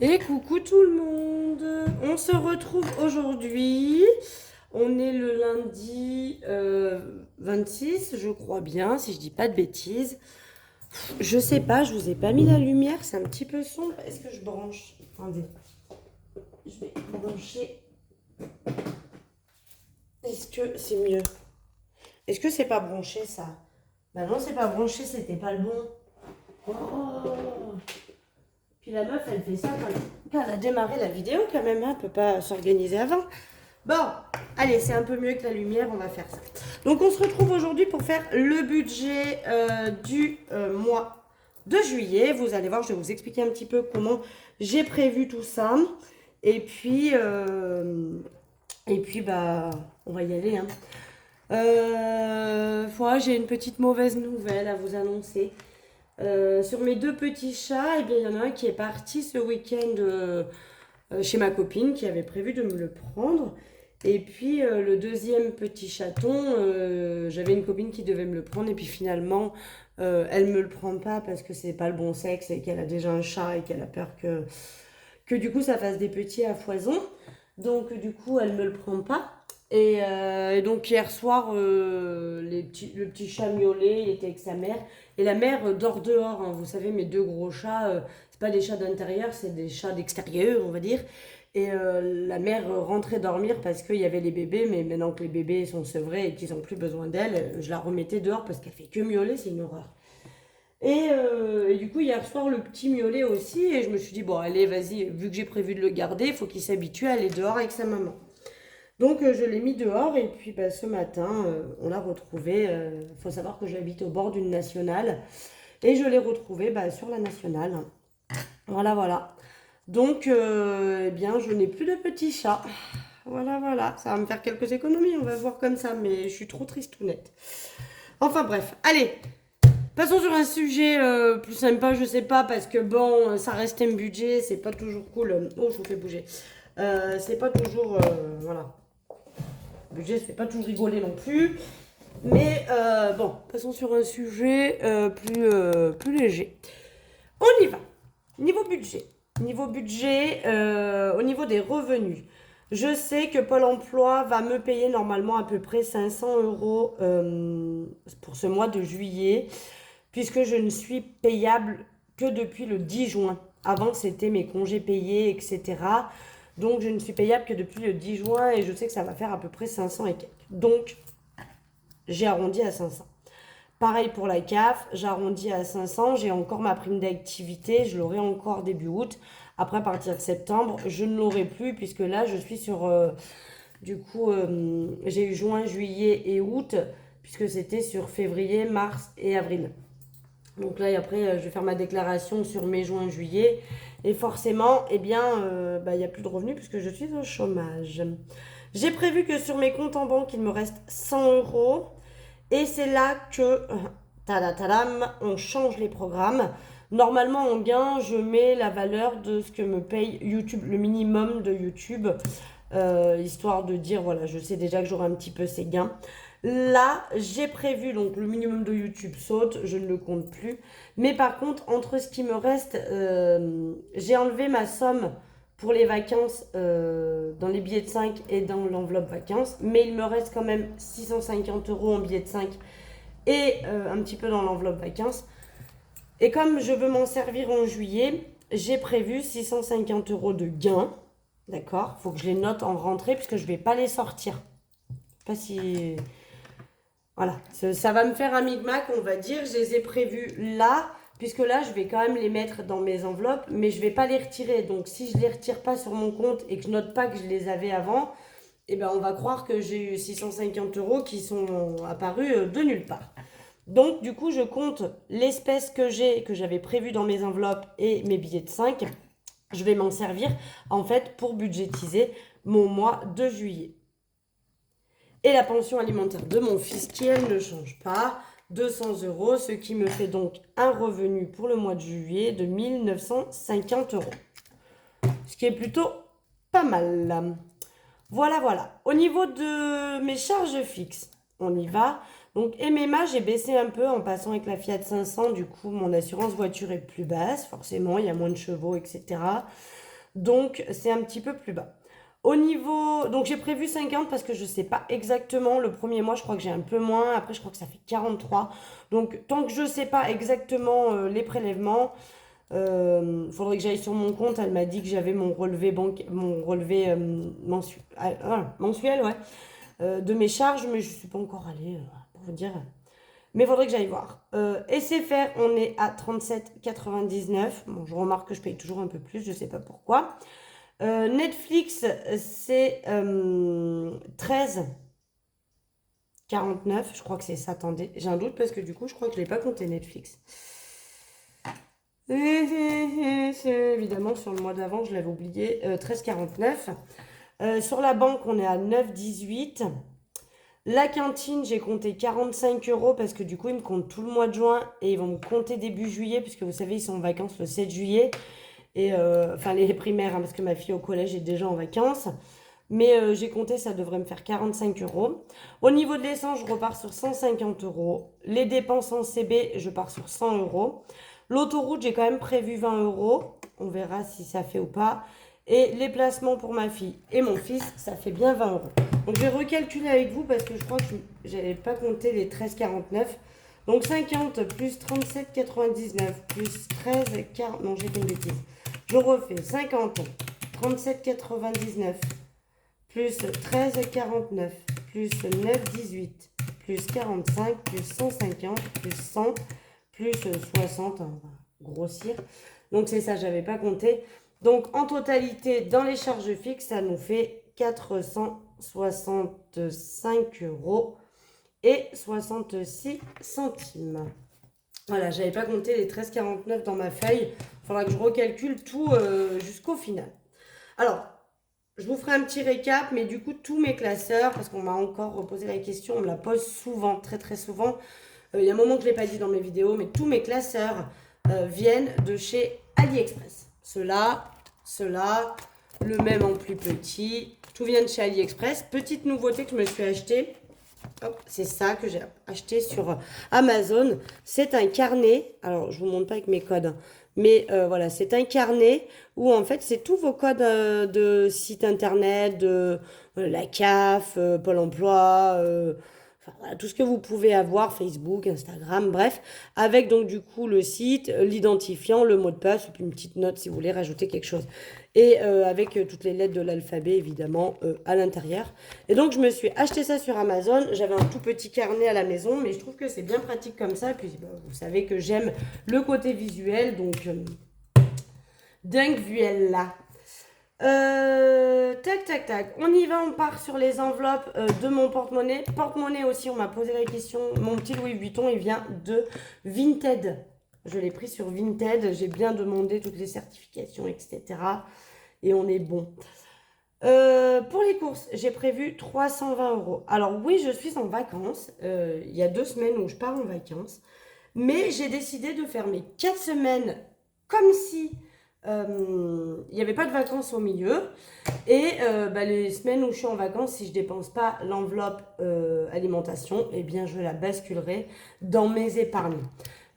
Et coucou tout le monde. On se retrouve aujourd'hui. On est le lundi 26, je crois bien, si je dis pas de bêtises. Je sais pas, je vous ai pas mis la lumière, c'est un petit peu sombre. Est-ce que je branche? Attendez. Je vais brancher. Est-ce que c'est mieux? Est-ce que c'est pas branché ça? Bah non, c'est pas branché, c'était pas le bon. Oh. Puis la meuf, elle fait ça quand elle a démarré la vidéo quand même, hein, elle peut pas s'organiser avant. Bon, allez, c'est un peu mieux que la lumière, on va faire ça. Donc on se retrouve aujourd'hui pour faire le budget du mois de juillet. Vous allez voir, je vais vous expliquer un petit peu comment j'ai prévu tout ça. Et puis, bah, on va y aller. Hein. Voilà, j'ai une petite mauvaise nouvelle à vous annoncer. Sur mes deux petits chats, eh bien, il y en a un qui est parti ce week-end chez ma copine qui avait prévu de me le prendre. Et puis le deuxième petit chaton, j'avais une copine qui devait me le prendre et puis finalement elle me le prend pas parce que c'est pas le bon sexe et qu'elle a déjà un chat et qu'elle a peur que du coup ça fasse des petits à foison. Donc du coup elle me le prend pas. Et donc hier soir, le petit chat miaulait, il était avec sa mère. Et la mère dort dehors, hein. Vous savez, mes deux gros chats, c'est pas des chats d'intérieur, c'est des chats d'extérieur, on va dire. Et la mère rentrait dormir parce qu'il y avait les bébés, mais maintenant que les bébés sont sevrés et qu'ils n'ont plus besoin d'elle, je la remettais dehors parce qu'elle fait que miauler, c'est une horreur. Et du coup, hier soir, le petit miaulait aussi, et je me suis dit, bon, allez, vas-y, vu que j'ai prévu de le garder, il faut qu'il s'habitue à aller dehors avec sa maman. Donc je l'ai mis dehors et puis bah, ce matin on l'a retrouvé. Il faut savoir que j'habite au bord d'une nationale et je l'ai retrouvé bah, sur la nationale. Voilà, voilà. Donc eh bien je n'ai plus de petit chat. Voilà, voilà. Ça va me faire quelques économies, on va voir comme ça, mais je suis trop tristounette. Enfin bref, allez. Passons sur un sujet plus sympa, je sais pas, parce que bon, ça reste un budget, c'est pas toujours cool. Oh, je vous fais bouger. C'est pas toujours. Voilà. Le budget, ça fait pas toujours rigoler non plus. Mais bon, passons sur un sujet plus léger. On y va. Niveau budget. Niveau budget, au niveau des revenus. Je sais que Pôle emploi va me payer normalement à peu près 500 euros pour ce mois de juillet, puisque je ne suis payable que depuis le 10 juin. Avant, c'était mes congés payés, etc. Donc, je ne suis payable que depuis le 10 juin et je sais que ça va faire à peu près 500 et quelques. Donc, j'ai arrondi à 500. Pareil pour la CAF, j'arrondis à 500. J'ai encore ma prime d'activité, je l'aurai encore début août. Après, à partir de septembre, je ne l'aurai plus puisque là, je suis sur... j'ai eu juin, juillet et août puisque c'était sur février, mars et avril. Donc là, après, je vais faire ma déclaration sur mai, juin, juillet. Et forcément, eh bien, il n'y a plus de revenus puisque je suis au chômage. J'ai prévu que sur mes comptes en banque, il me reste 100 euros. Et c'est là que, tadam, on change les programmes. Normalement, en gain, je mets la valeur de ce que me paye YouTube, le minimum de YouTube, histoire de dire, voilà, je sais déjà que j'aurai un petit peu ces gains. Là, j'ai prévu, donc le minimum de YouTube saute, je ne le compte plus. Mais par contre, entre ce qui me reste, j'ai enlevé ma somme pour les vacances dans les billets de 5 et dans l'enveloppe vacances. Mais il me reste quand même 650 euros en billets de 5 et un petit peu dans l'enveloppe vacances. Et comme je veux m'en servir en juillet, j'ai prévu 650 euros de gains. D'accord. Il faut que je les note en rentrée puisque je ne vais pas les sortir. Je sais pas si... Voilà, ça va me faire un micmac, on va dire. Je les ai prévus là, puisque là, je vais quand même les mettre dans mes enveloppes, mais je ne vais pas les retirer. Donc, si je ne les retire pas sur mon compte et que je note pas que je les avais avant, eh ben, on va croire que j'ai eu 650 euros qui sont apparus de nulle part. Donc, du coup, je compte l'espèce que j'ai, que j'avais prévu dans mes enveloppes et mes billets de 5. Je vais m'en servir, en fait, pour budgétiser mon mois de juillet. Et la pension alimentaire de mon fils qui, elle, ne change pas, 200 euros, ce qui me fait donc un revenu pour le mois de juillet de 1950 euros. Ce qui est plutôt pas mal. Voilà, voilà. Au niveau de mes charges fixes, on y va. Donc MMA, j'ai baissé un peu en passant avec la Fiat 500. Du coup, mon assurance voiture est plus basse. Forcément, il y a moins de chevaux, etc. Donc, c'est un petit peu plus bas. Au niveau... Donc, j'ai prévu 50 parce que je ne sais pas exactement. Le premier mois, je crois que j'ai un peu moins. Après, je crois que ça fait 43. Donc, tant que je ne sais pas exactement les prélèvements, faudrait que j'aille sur mon compte. Elle m'a dit que j'avais mon relevé, mensuel, ouais, de mes charges. Mais je ne suis pas encore allée, pour vous dire. Mais il faudrait que j'aille voir. SFR, on est à 37,99. Bon, je remarque que je paye toujours un peu plus. Je ne sais pas pourquoi. Netflix, c'est 13,49. Je crois que c'est ça. Attendez, j'ai un doute parce que du coup, je crois que je ne l'ai pas compté Netflix. Évidemment, sur le mois d'avant, je l'avais oublié. 13,49. Sur la banque, on est à 9,18. La cantine, j'ai compté 45 € parce que du coup, ils me comptent tout le mois de juin et ils vont me compter début juillet puisque vous savez, ils sont en vacances le 7 juillet. Et enfin, les primaires, hein, parce que ma fille au collège est déjà en vacances. Mais j'ai compté, ça devrait me faire 45 €. Au niveau de l'essence, je repars sur 150 €. Les dépenses en CB, je pars sur 100 €. L'autoroute, j'ai quand même prévu 20 €. On verra si ça fait ou pas. Et les placements pour ma fille et mon fils, ça fait bien 20 €. Donc je vais recalculer avec vous parce que je crois que je n'avais pas compté les 13,49. Donc 50 plus 37,99 plus 13,40. Non, j'ai fait une bêtise. Je refais 50, 37,99 plus 13,49 plus 9,18 plus 45 plus 150 plus 100 plus 60, on va grossir. Donc c'est ça, j'avais pas compté. Donc en totalité, dans les charges fixes, ça nous fait 465 € et 66 centimes. Voilà, j'avais pas compté les 13,49 dans ma feuille. Il faudra que je recalcule tout jusqu'au final. Alors, je vous ferai un petit récap, mais du coup, tous mes classeurs, parce qu'on m'a encore reposé la question, on me la pose souvent, très très souvent. Il y a un moment que je ne l'ai pas dit dans mes vidéos, mais tous mes classeurs viennent de chez AliExpress. Ceux-là, le même en plus petit, tout vient de chez AliExpress. Petite nouveauté que je me suis achetée, c'est ça que j'ai acheté sur Amazon. C'est un carnet, alors je ne vous montre pas avec mes codes, hein, mais voilà, c'est un carnet où en fait c'est tous vos codes de site internet, de la CAF, Pôle emploi, enfin, voilà, tout ce que vous pouvez avoir, Facebook, Instagram, bref, avec donc du coup le site, l'identifiant, le mot de passe, et puis une petite note si vous voulez rajouter quelque chose. Et avec toutes les lettres de l'alphabet évidemment à l'intérieur. Et donc je me suis acheté ça sur Amazon. J'avais un tout petit carnet à la maison, mais je trouve que c'est bien pratique comme ça. Et puis vous savez que j'aime le côté visuel, donc dingue vuelle là. Tac, tac, tac. On y va, on part sur les enveloppes de mon porte-monnaie. Porte-monnaie aussi, on m'a posé la question. Mon petit Louis Vuitton, il vient de Vinted. Je l'ai pris sur Vinted. J'ai bien demandé toutes les certifications, etc. Et on est bon. Pour les courses, j'ai prévu 320 €. Alors oui, je suis en vacances. Il y a 2 semaines où je pars en vacances. Mais j'ai décidé de faire mes 4 semaines comme si il n'y avait pas de vacances au milieu. Et les semaines où je suis en vacances, si je ne dépense pas l'enveloppe alimentation, eh bien je la basculerai dans mes épargnes.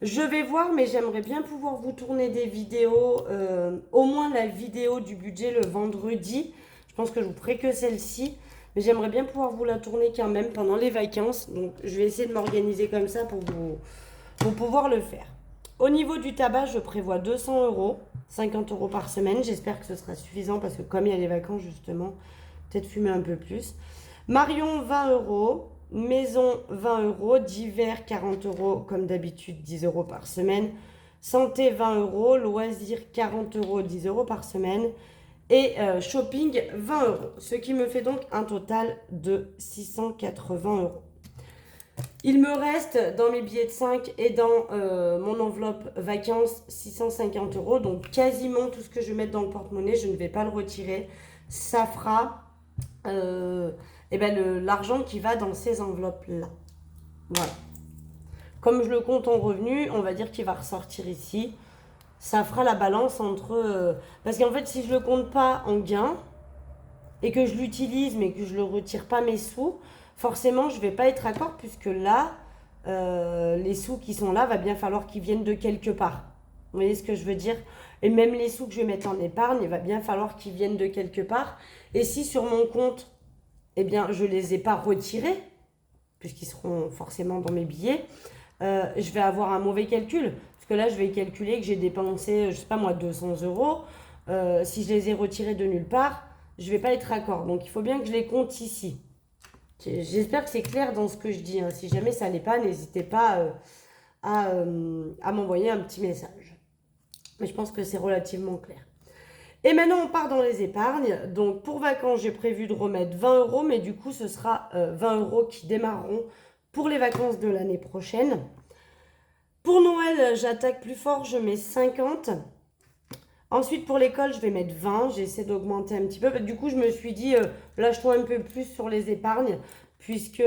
Je vais voir, mais j'aimerais bien pouvoir vous tourner des vidéos, au moins la vidéo du budget le vendredi. Je pense que je vous ferai que celle-ci, mais j'aimerais bien pouvoir vous la tourner quand même pendant les vacances. Donc je vais essayer de m'organiser comme ça pour pouvoir le faire. Au niveau du tabac, je prévois 200 €, 50 € par semaine. J'espère que ce sera suffisant parce que comme il y a les vacances justement, peut-être fumer un peu plus. Marion, 20 €. Maison, 20 €. Divers, 40 € comme d'habitude, 10 € par semaine. Santé, 20 €. Loisirs, 40 €, 10 € par semaine. Et shopping, 20 €. Ce qui me fait donc un total de 680 €. Il me reste dans mes billets de 5 et dans mon enveloppe vacances 650 €. Donc quasiment tout ce que je vais mettre dans le porte-monnaie, je ne vais pas le retirer. Ça fera l'argent qui va dans ces enveloppes-là. Voilà. Comme je le compte en revenu, on va dire qu'il va ressortir ici. Ça fera la balance entre... parce qu'en fait, si je ne le compte pas en gain et que je l'utilise mais que je ne le retire pas mes sous, forcément, je ne vais pas être d'accord puisque là, les sous qui sont là, va bien falloir qu'ils viennent de quelque part. Vous voyez ce que je veux dire? Et même les sous que je vais mettre en épargne, il va bien falloir qu'ils viennent de quelque part. Et si sur mon compte, eh bien, je ne les ai pas retirés, puisqu'ils seront forcément dans mes billets, je vais avoir un mauvais calcul. Parce que là, je vais calculer que j'ai dépensé, je sais pas moi, 200 euros. Si je les ai retirés de nulle part, je vais pas être raccord. Donc, il faut bien que je les compte ici. J'espère que c'est clair dans ce que je dis. Hein. Si jamais ça l'est pas, n'hésitez pas à m'envoyer un petit message. Mais je pense que c'est relativement clair. Et maintenant, on part dans les épargnes. Donc, pour vacances, j'ai prévu de remettre 20 euros, mais du coup, ce sera 20 euros qui démarreront pour les vacances de l'année prochaine. Pour Noël, j'attaque plus fort, je mets 50. Ensuite, pour l'école, je vais mettre 20. J'essaie d'augmenter un petit peu. Du coup, je me suis dit, lâche-toi un peu plus sur les épargnes, puisque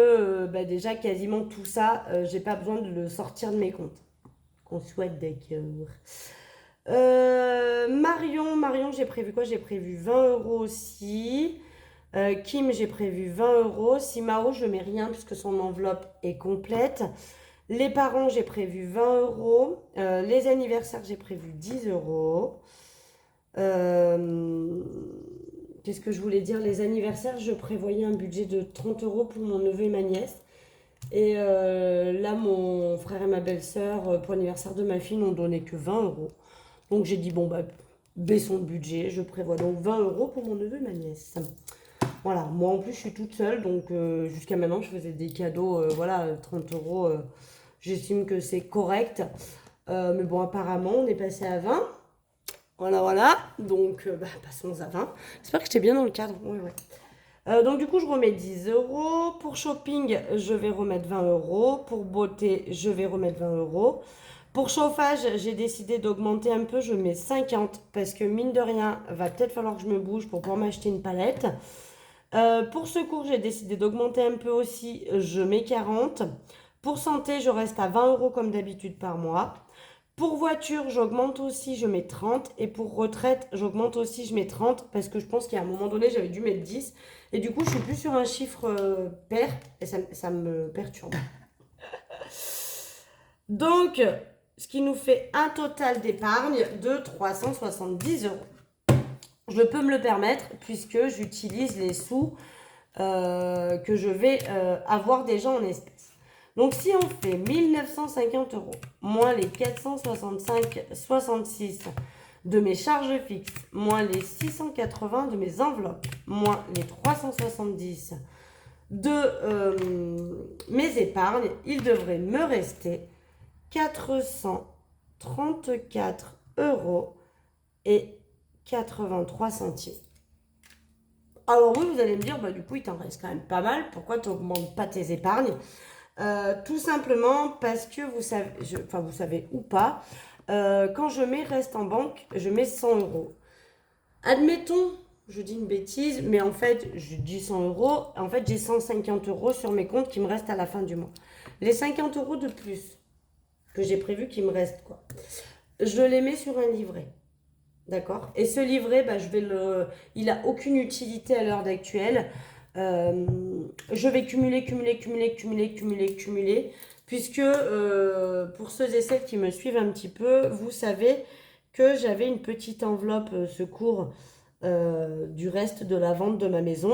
déjà, quasiment tout ça, j'ai pas besoin de le sortir de mes comptes. Qu'on souhaite d'accord. Marion, j'ai prévu quoi? J'ai prévu 20 euros aussi. Kim, j'ai prévu 20 euros. Simao, je mets rien puisque son enveloppe est complète. Les parents, j'ai prévu 20 euros. Les anniversaires, j'ai prévu 10 euros. Qu'est-ce que je voulais dire? Les anniversaires, je prévoyais un budget de 30 euros pour mon neveu et ma nièce. Et là, mon frère et ma belle-sœur, pour l'anniversaire de ma fille, n'ont donné que 20 euros. Donc j'ai dit, bon, baissons le budget. Je prévois donc 20 euros pour mon neveu et ma nièce. Voilà, moi en plus, je suis toute seule. Donc jusqu'à maintenant, je faisais des cadeaux, 30 euros. J'estime que c'est correct. Mais bon, apparemment, on est passé à 20. Voilà. Donc, passons à 20. J'espère que j'étais bien dans le cadre. Ouais. Donc, du coup, je remets 10 euros. Pour shopping, je vais remettre 20 euros. Pour beauté, je vais remettre 20 euros. Pour chauffage, j'ai décidé d'augmenter un peu. Je mets 50 parce que, mine de rien, va peut-être falloir que je me bouge pour pouvoir m'acheter une palette. Pour secours, j'ai décidé d'augmenter un peu aussi. Je mets 40. Pour santé, je reste à 20 euros comme d'habitude par mois. Pour voiture, j'augmente aussi, je mets 30. Et pour retraite, j'augmente aussi, je mets 30. Parce que je pense qu'à un moment donné, j'avais dû mettre 10. Et du coup, je suis plus sur un chiffre pair. Et ça me perturbe. Donc, ce qui nous fait un total d'épargne de 370 euros. Je peux me le permettre puisque j'utilise les sous que je vais avoir déjà en espèces. Donc, si on fait 1950 euros moins les 465,66 de mes charges fixes, moins les 680 de mes enveloppes, moins les 370 de mes épargnes, il devrait me rester 434 euros et 83 centimes. Alors oui, vous allez me dire, du coup, il t'en reste quand même pas mal. Pourquoi tu n'augmentes pas tes épargnes? Tout simplement parce que vous savez, vous savez ou pas, quand je mets reste en banque, je mets 100 euros. Admettons, je dis une bêtise, mais en fait, je dis 100 euros. En fait, j'ai 150 euros sur mes comptes qui me restent à la fin du mois. Les 50 euros de plus que j'ai prévu qui me restent, je les mets sur un livret. D'accord? Et ce livret, il n'a aucune utilité à l'heure d'actuelle. Je vais cumuler, puisque pour ceux et celles qui me suivent un petit peu, vous savez que j'avais une petite enveloppe secours du reste de la vente de ma maison.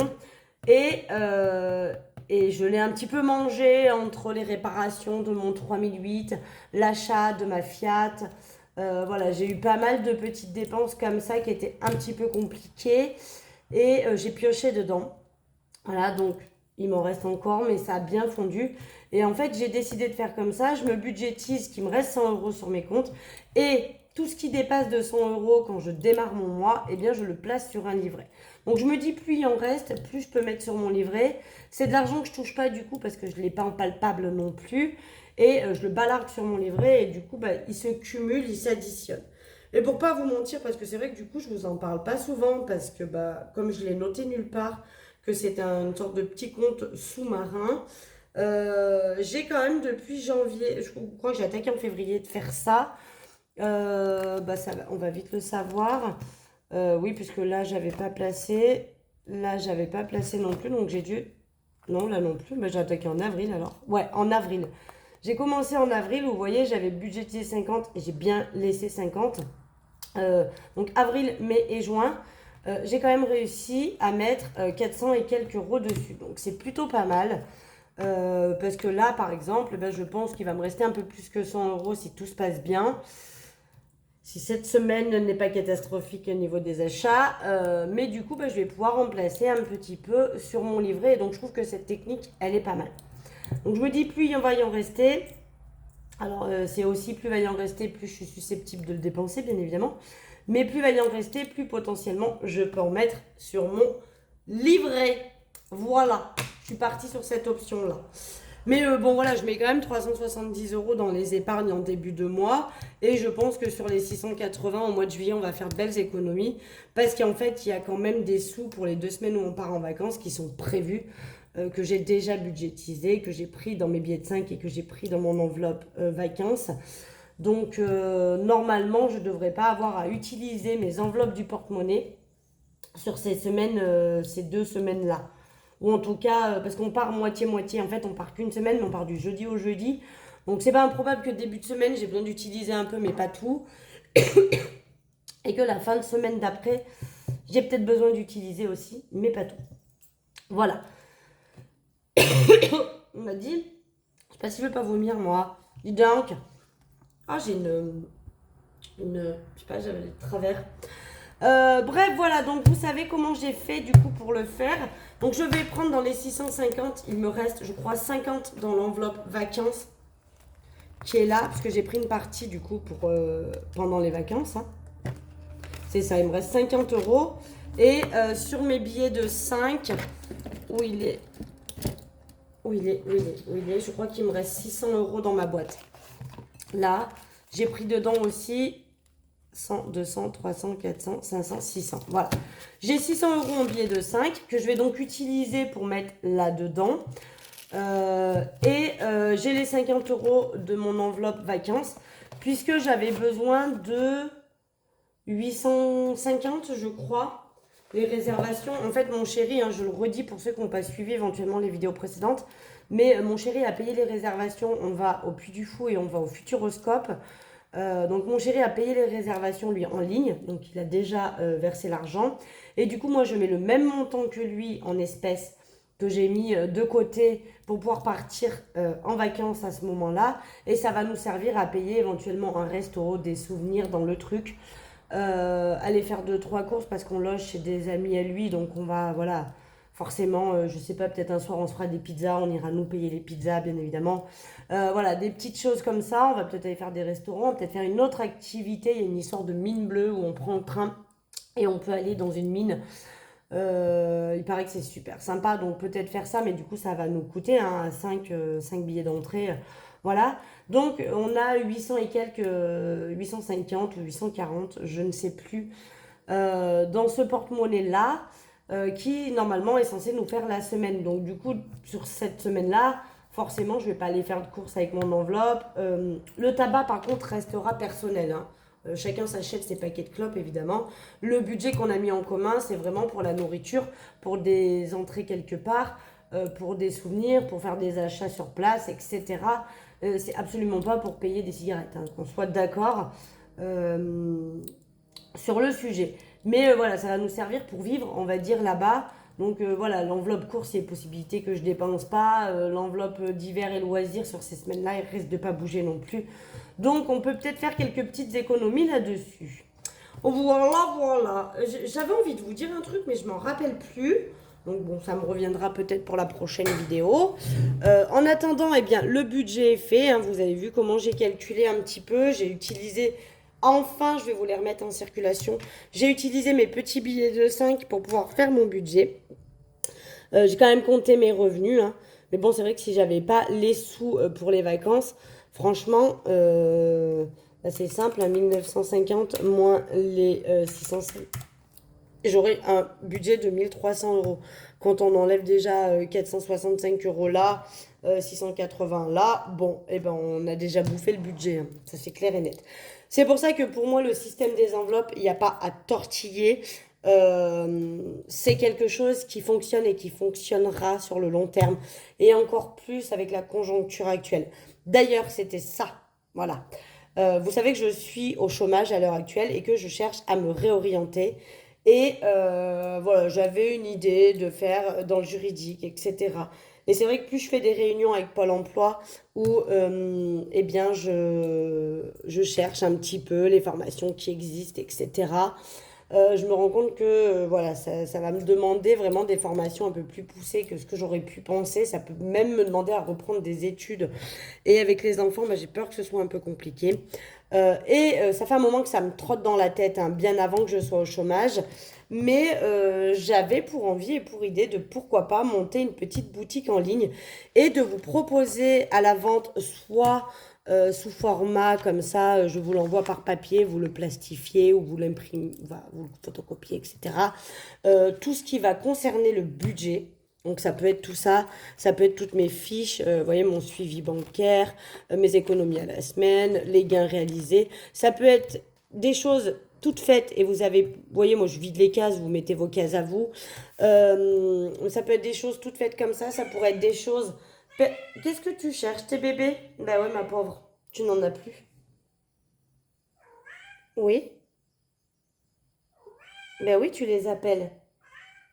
Et je l'ai un petit peu mangé entre les réparations de mon 3008, l'achat de ma Fiat. J'ai eu pas mal de petites dépenses comme ça qui étaient un petit peu compliquées. Et j'ai pioché dedans. Voilà, donc il m'en reste encore, mais ça a bien fondu. Et en fait, j'ai décidé de faire comme ça. Je me budgétise qu'il me reste 100 euros sur mes comptes. Et tout ce qui dépasse de 100 euros quand je démarre mon mois, eh bien, je le place sur un livret. Donc, je me dis, plus il en reste, plus je peux mettre sur mon livret. C'est de l'argent que je touche pas du coup parce que je ne l'ai pas en palpable non plus. Et je le balargue sur mon livret et du coup, il se cumule, il s'additionne. Et pour pas vous mentir, parce que c'est vrai que du coup, je vous en parle pas souvent parce que comme je l'ai noté nulle part, que c'est une sorte de petit compte sous-marin. J'ai quand même depuis janvier, je crois que j'ai attaqué en février de faire ça. On va vite le savoir. Oui, puisque là, j'avais pas placé. Là, j'avais pas placé non plus, donc j'ai dû... Non, là non plus. J'ai attaqué en avril alors. Ouais, en avril. J'ai commencé en avril, vous voyez, j'avais budgétisé 50 et j'ai bien laissé 50. Donc avril, mai et juin, j'ai quand même réussi à mettre 400 et quelques euros dessus. Donc c'est plutôt pas mal. Parce que là, par exemple, ben, je pense qu'il va me rester un peu plus que 100 euros si tout se passe bien. Si cette semaine n'est pas catastrophique au niveau des achats. Mais du coup, ben, je vais pouvoir remplacer un petit peu sur mon livret. Et donc je trouve que cette technique, elle est pas mal. Donc je me dis, plus il va y en rester. Alors c'est aussi plus il va y en rester, plus je suis susceptible de le dépenser, bien évidemment. Mais plus il va y en rester, plus potentiellement je peux en mettre sur mon livret. Voilà, je suis partie sur cette option-là. Mais bon, voilà, je mets quand même 370 euros dans les épargnes en début de mois. Et je pense que sur les 680 au mois de juillet, on va faire de belles économies. Parce qu'en fait, il y a quand même des sous pour les 2 semaines où on part en vacances qui sont prévus. Que j'ai déjà budgétisé, que j'ai pris dans mes billets de 5 et que j'ai pris dans mon enveloppe vacances. Donc normalement, je ne devrais pas avoir à utiliser mes enveloppes du porte-monnaie sur ces semaines, ces 2 semaines-là. Ou en tout cas, parce qu'on part moitié-moitié. En fait, on part qu'une semaine, mais on part du jeudi au jeudi. Donc c'est pas improbable que début de semaine, j'ai besoin d'utiliser un peu, mais pas tout. Et que la fin de semaine d'après, j'ai peut-être besoin d'utiliser aussi, mais pas tout. Voilà. On m'a dit, je sais pas si je veux pas vomir moi. Dis donc. Ah, j'ai je sais pas, j'avais les travers. Bref, voilà, donc vous savez comment j'ai fait du coup pour le faire. Donc je vais prendre dans les 650, il me reste je crois 50 dans l'enveloppe vacances qui est là, parce que j'ai pris une partie du coup pour pendant les vacances. Hein. C'est ça, il me reste 50 euros. Et sur mes billets de 5, où il est Où il est Je crois qu'il me reste 600 euros dans ma boîte. Là, j'ai pris dedans aussi 100, 200, 300, 400, 500, 600. Voilà. J'ai 600 euros en billet de 5 que je vais donc utiliser pour mettre là-dedans. J'ai les 50 euros de mon enveloppe vacances puisque j'avais besoin de 850, je crois. Les réservations, en fait, mon chéri, hein, je le redis pour ceux qui n'ont pas suivi éventuellement les vidéos précédentes, mais mon chéri a payé les réservations. On va au Puy du Fou et on va au Futuroscope. Donc mon chéri a payé les réservations lui en ligne, donc il a déjà versé l'argent. Et du coup, moi, je mets le même montant que lui en espèces que j'ai mis de côté pour pouvoir partir en vacances à ce moment-là. Et ça va nous servir à payer éventuellement un resto, des souvenirs dans le truc. Aller faire 2-3 courses parce qu'on loge chez des amis à lui, donc on va, voilà, forcément, je sais pas, peut-être un soir on se fera des pizzas, on ira nous payer les pizzas, bien évidemment. Voilà, des petites choses comme ça, on va peut-être aller faire des restaurants, peut-être faire une autre activité, il y a une histoire de mine bleue où on prend le train et on peut aller dans une mine. Il paraît que c'est super sympa, donc peut-être faire ça, mais du coup ça va nous coûter hein, 5 billets d'entrée. Voilà, donc on a 800 et quelques, 850 ou 840, je ne sais plus, dans ce porte-monnaie-là, qui normalement est censé nous faire la semaine. Donc du coup, sur cette semaine-là, forcément, je ne vais pas aller faire de courses avec mon enveloppe. Le tabac, par contre, restera personnel. Hein. Chacun s'achète ses paquets de clopes, évidemment. Le budget qu'on a mis en commun, c'est vraiment pour la nourriture, pour des entrées quelque part, pour des souvenirs, pour faire des achats sur place, etc. C'est absolument pas pour payer des cigarettes, hein, qu'on soit d'accord sur le sujet. Mais voilà, ça va nous servir pour vivre, on va dire, là-bas. Donc voilà, l'enveloppe course, il y a possibilité que je dépense pas. L'enveloppe d'hiver et loisirs sur ces semaines-là, il risque de pas bouger non plus. Donc on peut peut-être faire quelques petites économies là-dessus. Voilà. J'avais envie de vous dire un truc, mais je m'en rappelle plus. Donc bon, ça me reviendra peut-être pour la prochaine vidéo. En attendant, eh bien, le budget est fait. Hein, vous avez vu comment j'ai calculé un petit peu. J'ai utilisé, enfin, je vais vous les remettre en circulation. J'ai utilisé mes petits billets de 5 pour pouvoir faire mon budget. J'ai quand même compté mes revenus. Hein. Mais bon, c'est vrai que si j'avais pas les sous pour les vacances, franchement, c'est simple. Hein, 1950 moins les 650. J'aurai un budget de 1300 euros. Quand on enlève déjà 465 euros là, 680 là, bon, eh ben on a déjà bouffé le budget. Hein. Ça c'est clair et net. C'est pour ça que pour moi, le système des enveloppes, il n'y a pas à tortiller. C'est quelque chose qui fonctionne et qui fonctionnera sur le long terme. Et encore plus avec la conjoncture actuelle. D'ailleurs, c'était ça. Voilà. Vous savez que je suis au chômage à l'heure actuelle et que je cherche à me réorienter. Et voilà, j'avais une idée de faire dans le juridique, etc. Et c'est vrai que plus je fais des réunions avec Pôle emploi où eh bien, je cherche un petit peu les formations qui existent, etc. Je me rends compte que voilà, ça va me demander vraiment des formations un peu plus poussées que ce que j'aurais pu penser. Ça peut même me demander à reprendre des études. Et avec les enfants, bah, j'ai peur que ce soit un peu compliqué. Ça fait un moment que ça me trotte dans la tête, hein, bien avant que je sois au chômage. Mais j'avais pour envie et pour idée de pourquoi pas monter une petite boutique en ligne et de vous proposer à la vente soit sous format comme ça, je vous l'envoie par papier, vous le plastifiez ou vous l'imprimez, vous le photocopiez, etc. Tout ce qui va concerner le budget. Donc ça peut être tout ça, ça peut être toutes mes fiches, vous voyez mon suivi bancaire, mes économies à la semaine, les gains réalisés. Ça peut être des choses toutes faites et vous avez, vous voyez moi je vide les cases, vous mettez vos cases à vous. Ça peut être des choses toutes faites comme ça pourrait être des choses... Qu'est-ce que tu cherches, tes bébés? Bah ouais ma pauvre, tu n'en as plus. Oui, bah oui tu les appelles.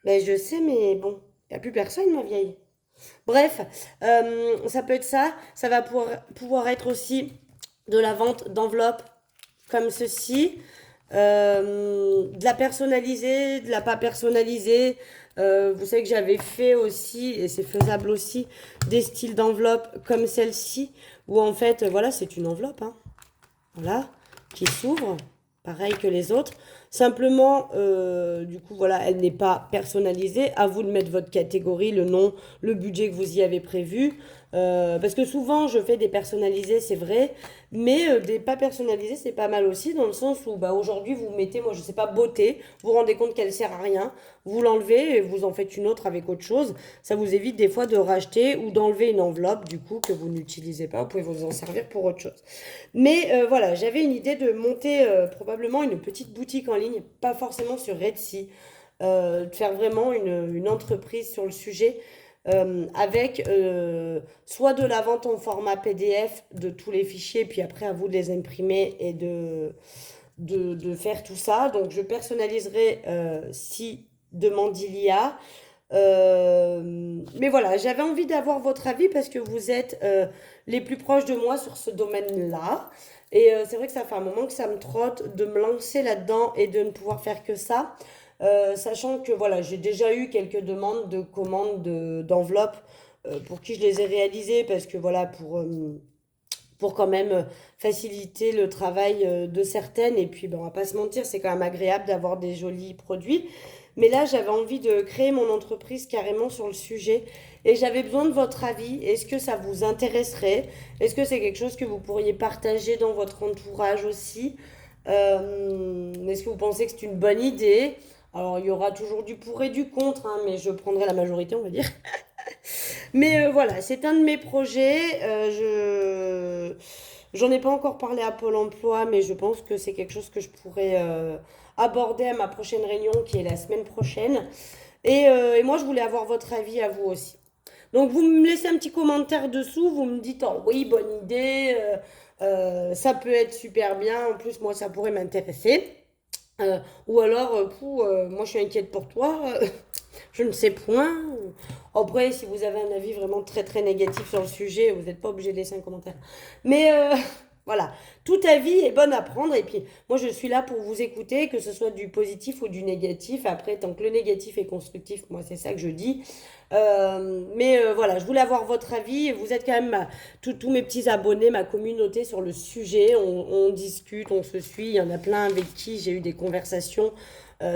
Ben, je sais, mais bon, il n'y a plus personne, ma vieille. Bref, ça peut être ça. Ça va pouvoir être aussi de la vente d'enveloppes comme ceci. De la personnalisée, de la pas personnalisée. Vous savez que j'avais fait aussi, et c'est faisable aussi, des styles d'enveloppes comme celle-ci, où en fait, voilà, c'est une enveloppe, hein, voilà, qui s'ouvre, pareil que les autres. Simplement, du coup, voilà, elle n'est pas personnalisée. À vous de mettre votre catégorie, le nom, le budget que vous y avez prévu. Parce que souvent, je fais des personnalisés, c'est vrai, mais des pas personnalisés, c'est pas mal aussi, dans le sens où bah, aujourd'hui, vous mettez, moi, je sais pas, beauté, vous vous rendez compte qu'elle sert à rien, vous l'enlevez et vous en faites une autre avec autre chose. Ça vous évite des fois de racheter ou d'enlever une enveloppe, du coup, que vous n'utilisez pas. Vous pouvez vous en servir pour autre chose. Mais voilà, j'avais une idée de monter probablement une petite boutique en ligne, pas forcément sur Etsy, de faire vraiment une entreprise sur le sujet avec soit de la vente en format PDF de tous les fichiers, puis après à vous de les imprimer et de faire tout ça. Donc je personnaliserai si demande il y a. Mais voilà, j'avais envie d'avoir votre avis parce que vous êtes les plus proches de moi sur ce domaine-là. Et c'est vrai que ça fait un moment que ça me trotte de me lancer là-dedans et de ne pouvoir faire que ça. Sachant que voilà, j'ai déjà eu quelques demandes de commandes d'enveloppes pour qui je les ai réalisées parce que voilà, pour quand même faciliter le travail de certaines. Et puis, ben, on va pas se mentir, c'est quand même agréable d'avoir des jolis produits. Mais là, j'avais envie de créer mon entreprise carrément sur le sujet et j'avais besoin de votre avis. Est-ce que ça vous intéresserait? Est-ce que c'est quelque chose que vous pourriez partager dans votre entourage aussi? Est-ce que vous pensez que c'est une bonne idée? Alors, il y aura toujours du pour et du contre, hein, mais je prendrai la majorité, on va dire. Mais voilà, c'est un de mes projets. J'en ai pas encore parlé à Pôle emploi, mais je pense que c'est quelque chose que je pourrais aborder à ma prochaine réunion, qui est la semaine prochaine. Et moi, je voulais avoir votre avis à vous aussi. Donc, vous me laissez un petit commentaire dessous, vous me dites, oh oui, bonne idée, ça peut être super bien, en plus, moi, ça pourrait m'intéresser. Ou alors, moi je suis inquiète pour toi, je ne sais point. Après, si vous avez un avis vraiment très très négatif sur le sujet, vous n'êtes pas obligé de laisser un commentaire. Mais voilà, tout avis est bon à prendre. Et puis, moi je suis là pour vous écouter, que ce soit du positif ou du négatif. Après, tant que le négatif est constructif, moi c'est ça que je dis. Mais voilà, je voulais avoir votre avis. Vous êtes quand même tous mes petits abonnés, ma communauté sur le sujet. On discute, on se suit. Il y en a plein avec qui j'ai eu des conversations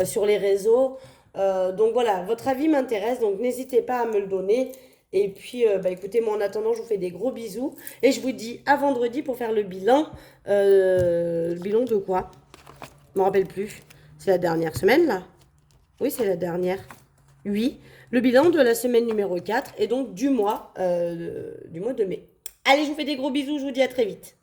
sur les réseaux. Donc voilà, votre avis m'intéresse, donc n'hésitez pas à me le donner. Et puis, bah, écoutez, moi en attendant, je vous fais des gros bisous. Et je vous dis à vendredi pour faire le bilan. Le bilan de quoi? Je me rappelle plus. C'est la dernière semaine là? Oui, c'est la dernière. Oui, le bilan de la semaine numéro 4 et donc du mois de mai. Allez, je vous fais des gros bisous, je vous dis à très vite.